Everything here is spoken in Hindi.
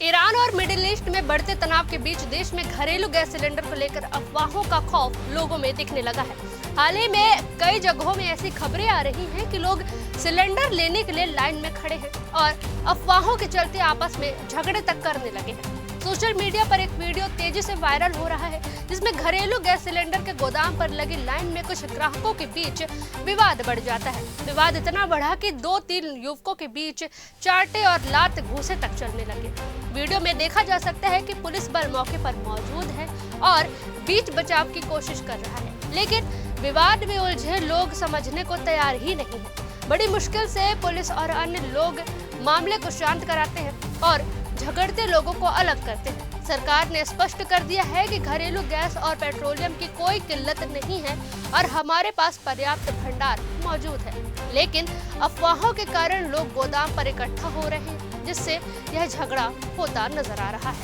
ईरान और मिडिल ईस्ट में बढ़ते तनाव के बीच देश में घरेलू गैस सिलेंडर को लेकर अफवाहों का खौफ लोगों में दिखने लगा है। हाल ही में कई जगहों में ऐसी खबरें आ रही हैं कि लोग सिलेंडर लेने के लिए लाइन में खड़े हैं और अफवाहों के चलते आपस में झगड़े तक करने लगे हैं। सोशल मीडिया पर एक वीडियो तेजी से वायरल हो रहा है जिसमें घरेलू गैस सिलेंडर के गोदाम पर लगी लाइन में कुछ ग्राहकों के बीच विवाद बढ़ जाता है। विवाद इतना बढ़ा कि 2-3 युवकों के बीच चाटे और लात घूंसे तक चलने लगे। वीडियो में देखा जा सकता है कि पुलिस बल मौके पर मौजूद है और बीच बचाव की कोशिश कर रहा है, लेकिन विवाद में उलझे लोग समझने को तैयार ही नहीं है। बड़ी मुश्किल से पुलिस और अन्य लोग मामले को शांत कराते हैं और झगड़ते लोगों को अलग करते हैं। सरकार ने स्पष्ट कर दिया है कि घरेलू गैस और पेट्रोलियम की कोई किल्लत नहीं है और हमारे पास पर्याप्त भंडार मौजूद है, लेकिन अफवाहों के कारण लोग गोदाम पर इकट्ठा हो रहे हैं, जिससे यह झगड़ा होता नजर आ रहा है।